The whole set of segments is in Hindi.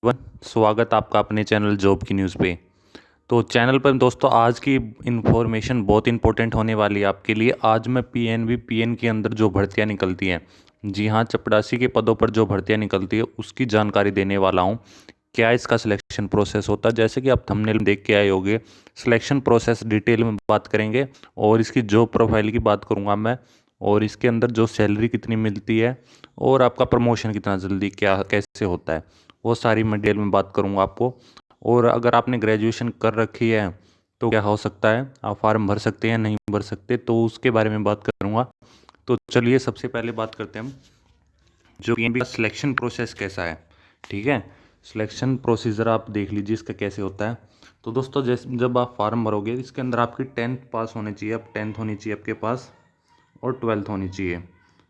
वन स्वागत आपका अपने चैनल जॉब की न्यूज़ पे। तो चैनल पर दोस्तों आज की इन्फॉर्मेशन बहुत इंपॉर्टेंट होने वाली है आपके लिए। आज मैं पीएन के अंदर जो भर्तियां निकलती हैं, जी हाँ, चपरासी के पदों पर जो भर्तियां निकलती है उसकी जानकारी देने वाला हूँ। क्या इसका सिलेक्शन प्रोसेस होता है, जैसे कि आप थंबनेल में देख के आए होंगे। सिलेक्शन प्रोसेस डिटेल में बात करेंगे और इसकी जॉब प्रोफाइल की बात करूँगा मैं, और इसके अंदर जो सैलरी कितनी मिलती है और आपका प्रमोशन कितना जल्दी क्या कैसे होता है, वो सारी मैं डिटेल में बात करूँगा आपको। और अगर आपने ग्रेजुएशन कर रखी है तो क्या हो सकता है, आप फार्म भर सकते हैं नहीं भर सकते, तो उसके बारे में बात करूँगा। तो चलिए सबसे पहले बात करते हैं हम जो पीएनबी का सिलेक्शन प्रोसेस कैसा है। ठीक है, सिलेक्शन प्रोसीजर आप देख लीजिए इसका कैसे होता है। तो दोस्तों जैसे जब आप फार्म भरोगे इसके अंदर आपकी 10th पास होनी चाहिए, अब 10th होनी चाहिए आपके पास और 12th होनी चाहिए।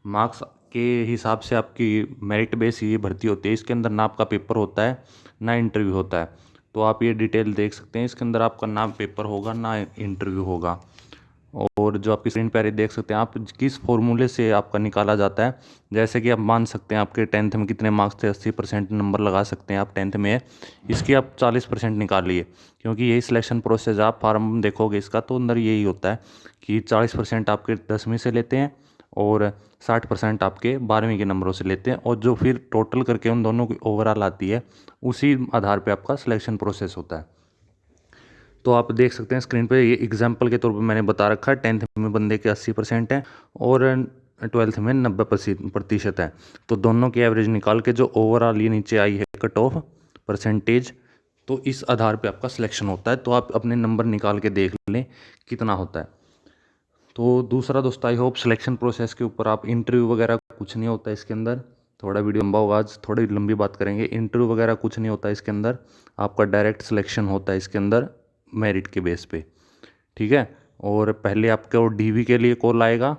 मार्क्स के हिसाब से आपकी मेरिट बेस ये भर्ती होती है। इसके अंदर ना आपका पेपर होता है ना इंटरव्यू होता है। तो आप ये डिटेल देख सकते हैं, इसके अंदर आपका ना पेपर होगा ना इंटरव्यू होगा। और जो आपकी स्क्रीन पर देख सकते हैं आप किस फॉर्मूले से आपका निकाला जाता है। जैसे कि आप मान सकते हैं आपके 10th में कितने मार्क्स थे, 80% नंबर लगा सकते हैं आप 10th में है, इसकी आप 40% निकालिए। क्योंकि यही सिलेक्शन प्रोसेस आप फार्म देखोगे इसका तो अंदर यही होता है कि 40% आपके 10वीं से लेते हैं और 60% आपके 12वीं के नंबरों से लेते हैं, और जो फिर टोटल करके उन दोनों की ओवरऑल आती है उसी आधार पर आपका सिलेक्शन प्रोसेस होता है। तो आप देख सकते हैं स्क्रीन पे, ये एग्जाम्पल के तौर पे मैंने बता रखा है। 10th में बंदे के 80% है और 12th में 90% है। तो दोनों की एवरेज निकाल के जो ओवरऑल ये नीचे आई है कट ऑफ परसेंटेज, तो इस आधार पे आपका सिलेक्शन होता है। तो आप अपने नंबर निकाल के देख लें कितना होता है। तो दूसरा दोस्त, आई होप सिलेक्शन प्रोसेस के ऊपर आप इंटरव्यू वगैरह कुछ नहीं होता इसके अंदर। थोड़ा वीडियो लंबा होगा, आज थोड़ी लंबी बात करेंगे। इंटरव्यू वगैरह कुछ नहीं होता इसके अंदर, आपका डायरेक्ट सिलेक्शन होता है इसके अंदर मेरिट के बेस पे। ठीक है, और पहले आपको डीवी के लिए कॉल आएगा।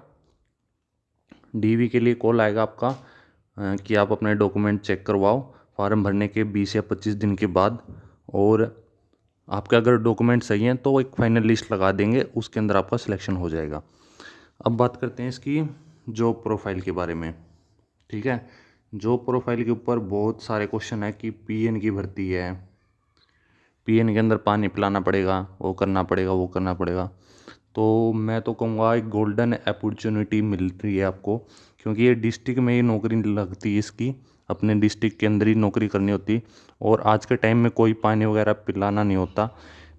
डीवी के लिए कॉल आएगा आपका कि आप अपने डॉक्यूमेंट चेक करवाओ फार्म भरने के 20 या 25 दिन के बाद। और आपके अगर डॉक्यूमेंट सही हैं तो एक फाइनल लिस्ट लगा देंगे, उसके अंदर आपका सिलेक्शन हो जाएगा। अब बात करते हैं इसकी जॉब प्रोफाइल के बारे में। ठीक है, जॉब प्रोफाइल के ऊपर बहुत सारे क्वेश्चन है कि पीएन की भर्ती है, पीएन के अंदर पानी पिलाना पड़ेगा, वो करना पड़ेगा, वो करना पड़ेगा। तो मैं तो कहूँगा एक गोल्डन अपॉर्चुनिटी मिल रही है आपको, क्योंकि ये डिस्ट्रिक्ट में ही नौकरी लगती है इसकी, अपने डिस्ट्रिक्ट के अंदर ही नौकरी करनी होती। और आज के टाइम में कोई पानी वगैरह पिलाना नहीं होता।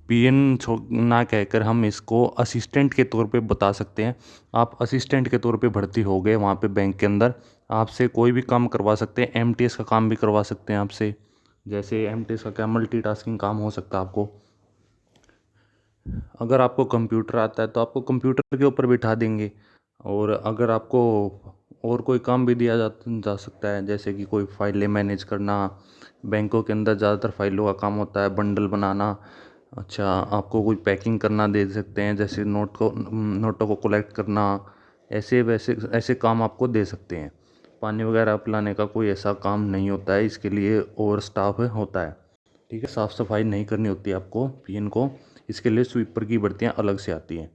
पीएन ना कहकर हम इसको असिस्टेंट के तौर पे बता सकते हैं। आप असिस्टेंट के तौर पे भर्ती हो गए वहाँ पे बैंक के अंदर, आपसे कोई भी काम करवा सकते हैं। एमटीएस का काम भी करवा सकते हैं आपसे। जैसे एमटीएस का क्या मल्टीटास्किंग काम हो सकता है आपको। अगर आपको कंप्यूटर आता है तो आपको कंप्यूटर के ऊपर बिठा देंगे। और अगर आपको और कोई काम भी दिया जा सकता है, जैसे कि कोई फाइलें मैनेज करना। बैंकों के अंदर ज़्यादातर फाइलों का काम होता है, बंडल बनाना। अच्छा, आपको कोई पैकिंग करना दे सकते हैं, जैसे नोटों को कलेक्ट करना। ऐसे वैसे ऐसे काम आपको दे सकते हैं। पानी वगैरह पिलाने का कोई ऐसा काम नहीं होता है, इसके लिए और स्टाफ होता है। ठीक है, साफ़ सफाई नहीं करनी होती है आपको पीएन को, इसके लिए स्वीपर की भर्तियाँ अलग से आती हैं।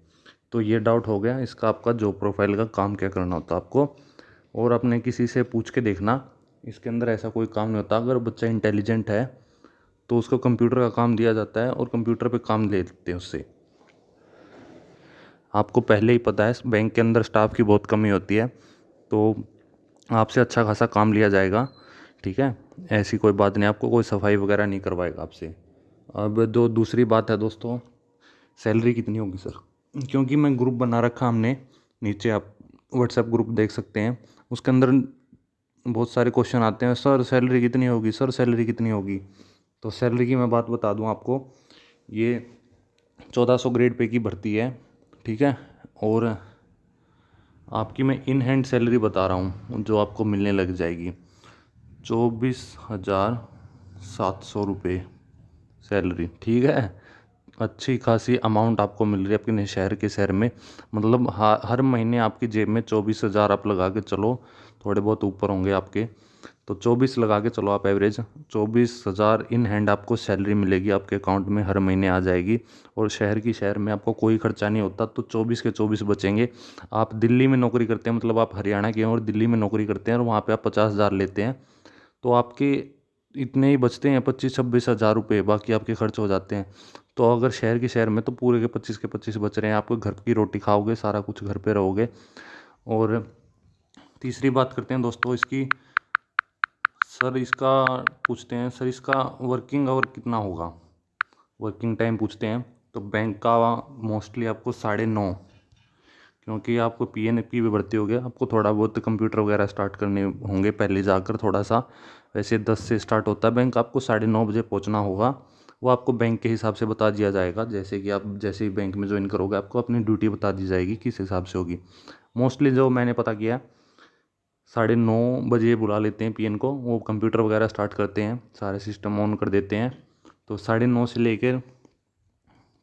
तो ये डाउट हो गया इसका, आपका जॉब प्रोफाइल का काम क्या करना होता है आपको। और अपने किसी से पूछ के देखना, इसके अंदर ऐसा कोई काम नहीं होता। अगर बच्चा इंटेलिजेंट है तो उसको कंप्यूटर का काम दिया जाता है और कंप्यूटर पे काम ले लेते हैं उससे। आपको पहले ही पता है बैंक के अंदर स्टाफ की बहुत कमी होती है, तो आपसे अच्छा खासा काम लिया जाएगा। ठीक है, ऐसी कोई बात नहीं, आपको कोई सफाई वगैरह नहीं करवाएगा आपसे। अब दो दूसरी बात है दोस्तों, सैलरी कितनी होगी सर। क्योंकि मैं ग्रुप बना रखा हमने, नीचे आप व्हाट्सएप ग्रुप देख सकते हैं, उसके अंदर बहुत सारे क्वेश्चन आते हैं, सर सैलरी कितनी होगी, सर सैलरी कितनी होगी। तो सैलरी की मैं बात बता दूं आपको, ये 1400 ग्रेड पे की भर्ती है। ठीक है, और आपकी मैं इन हैंड सैलरी बता रहा हूँ जो आपको मिलने लग जाएगी, 24,700 रुपये सैलरी। ठीक है, अच्छी खासी अमाउंट आपको मिल रही है अपने शहर के शहर में। मतलब हर महीने आपकी जेब में 24,000 आप लगा के चलो, थोड़े बहुत ऊपर होंगे आपके, तो 24 लगा के चलो आप एवरेज। 24,000 इन हैंड आपको सैलरी मिलेगी, आपके अकाउंट में हर महीने आ जाएगी। और शहर की शहर में आपको कोई खर्चा नहीं होता, तो 24 के 24 बचेंगे। आप दिल्ली में नौकरी करते हैं, मतलब आप हरियाणा के हैं और दिल्ली में नौकरी करते हैं और वहाँ पे आप 50,000 लेते हैं, तो आपके इतने ही बचते हैं 25-26 हज़ार रुपये, बाकी आपके खर्च हो जाते हैं। तो अगर शहर के शहर में तो पूरे के 25 बच रहे हैं, आपको घर की रोटी खाओगे, सारा कुछ घर पे रहोगे। और तीसरी बात करते हैं दोस्तों इसकी। सर इसका पूछते हैं, सर इसका वर्किंग आवर कितना होगा, वर्किंग टाइम पूछते हैं। तो बैंक का मोस्टली आपको 9:30, क्योंकि आपको पीएनबी में भर्ती हो गया, आपको थोड़ा बहुत कंप्यूटर वगैरह स्टार्ट करने होंगे पहले जाकर थोड़ा सा। वैसे 10 से स्टार्ट होता है बैंक, आपको 9:30 बजे पहुंचना होगा। वो आपको बैंक के हिसाब से बता दिया जाएगा, जैसे कि आप जैसे ही बैंक में ज्वाइन करोगे आपको अपनी ड्यूटी बता दी जाएगी किस हिसाब से होगी। मोस्टली जो मैंने पता किया 9:30 बजे बुला लेते हैं पीएन को, वो कंप्यूटर वगैरह स्टार्ट करते हैं, सारे सिस्टम ऑन कर देते हैं। तो 9:30 से लेकर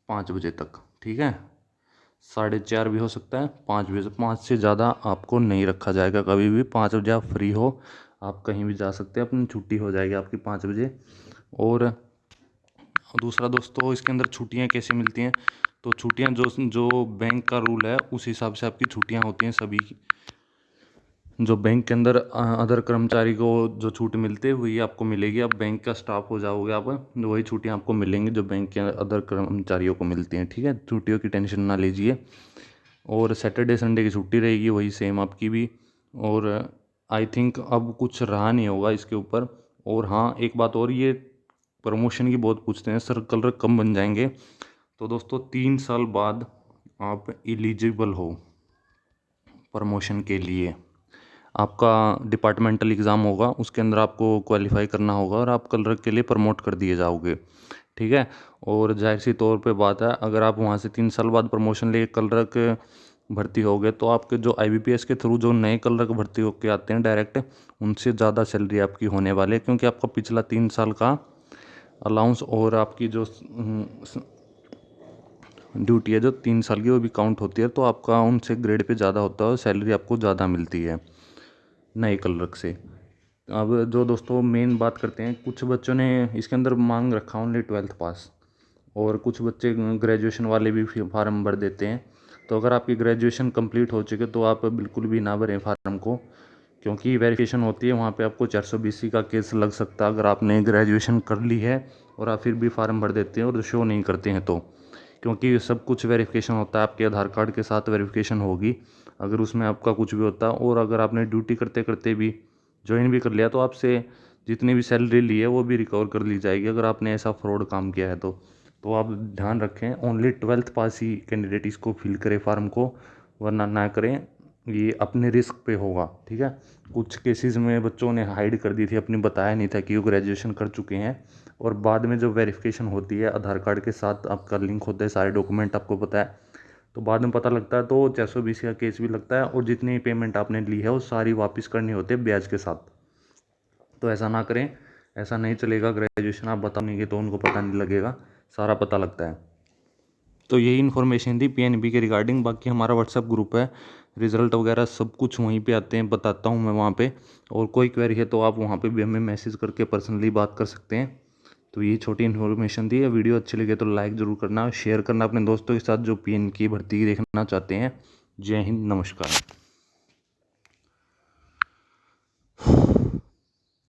5 बजे तक, ठीक है। 4:30 भी हो सकता है, 5 बजे से 5 से ज़्यादा आपको नहीं रखा जाएगा कभी भी। 5 बजे आप फ्री हो, आप कहीं भी जा सकते हैं, अपनी छुट्टी हो जाएगी आपकी 5 बजे। और दूसरा दोस्तों इसके अंदर छुट्टियां कैसे मिलती हैं, तो छुट्टियां जो जो बैंक का रूल है उस हिसाब से आपकी छुट्टियां होती हैं सभी की। जो बैंक के अंदर अदर कर्मचारी को जो छूट मिलती है वही आपको मिलेगी। आप बैंक का स्टाफ हो जाओगे आप, वही छुट्टियां आपको मिलेंगी जो बैंक के अदर कर्मचारियों को मिलती हैं, ठीक है। छुट्टियों की टेंशन ना लीजिए। और सैटरडे संडे की छुट्टी रहेगी वही सेम आपकी भी। और आई थिंक अब कुछ रहा नहीं होगा इसके ऊपर। और हाँ एक बात और, ये प्रमोशन की बहुत पूछते हैं, सर कलर कब बन जाएंगे। तो दोस्तों 3 साल बाद आप एलिजिबल हो प्रमोशन के लिए। आपका डिपार्टमेंटल एग्ज़ाम होगा, उसके अंदर आपको क्वालिफाई करना होगा और आप कलर के लिए प्रमोट कर दिए जाओगे, ठीक है। और जाहिर सी तौर पे बात है, अगर आप वहाँ से 3 साल बाद प्रमोशन लेके कलर भर्ती हो गए तो आपके जो आईबीपीएस के थ्रू जो नए कलर भर्ती होके आते हैं डायरेक्ट, उनसे ज़्यादा सैलरी आपकी होने वाली है, क्योंकि आपका पिछला 3 साल का अलाउंस और आपकी जो ड्यूटी है जो 3 साल की वो भी काउंट होती है। तो आपका उनसे ग्रेड पे ज़्यादा होता है और सैलरी आपको ज़्यादा मिलती है नए कलर से। अब जो दोस्तों मेन बात करते हैं, कुछ बच्चों ने इसके अंदर मांग रखा ओनली 12th पास, और कुछ बच्चे ग्रेजुएशन वाले भी फार्म भर देते हैं। तो अगर आपकी ग्रेजुएशन कंप्लीट हो चुके तो आप बिल्कुल भी ना भरें फार्म को, क्योंकि वेरिफिकेशन होती है वहाँ पे आपको 420C का केस लग सकता है अगर आपने ग्रेजुएशन कर ली है और आप फिर भी फार्म भर देते हैं और शो नहीं करते हैं तो। क्योंकि सब कुछ वेरिफिकेशन होता है, आपके आधार कार्ड के साथ वेरिफिकेशन होगी अगर उसमें आपका कुछ भी होता है। और अगर आपने ड्यूटी करते करते भी ज्वाइन भी कर लिया तो आपसे जितनी भी सैलरी ली है वो भी रिकवर कर ली जाएगी अगर आपने ऐसा फ्रॉड काम किया है तो आप ध्यान रखें, ओनली 12th पास ही कैंडिडेट इसको फिल करे फार्म को, वरना ना करें, ये अपने रिस्क पे होगा, ठीक है। कुछ केसेस में बच्चों ने हाइड कर दी थी अपनी, बताया नहीं था कि वो ग्रेजुएशन कर चुके हैं, और बाद में जो वेरिफिकेशन होती है आधार कार्ड के साथ आपका लिंक होता है, सारे डॉक्यूमेंट आपको पता है, तो बाद में पता लगता है तो 420 का केस भी लगता है और जितनी पेमेंट आपने ली है वो सारी वापस करनी होती है ब्याज के साथ। तो ऐसा ना करें, ऐसा नहीं चलेगा। ग्रेजुएशन आप बताओगे तो उनको पता नहीं लगेगा, सारा पता लगता है। तो यही इन्फॉर्मेशन थी पीएनबी के रिगार्डिंग। बाकी हमारा व्हाट्सअप ग्रुप है, रिज़ल्ट वगैरह सब कुछ वहीं पे आते हैं, बताता हूँ मैं वहाँ पे। और कोई क्वेरी है तो आप वहाँ पे भी हमें मैसेज करके पर्सनली बात कर सकते हैं। तो ये छोटी इन्फॉर्मेशन थी। वीडियो अच्छी लगे तो लाइक ज़रूर करना, शेयर करना अपने दोस्तों के साथ जो पीएन की भर्ती देखना चाहते हैं। जय हिंद, नमस्कार।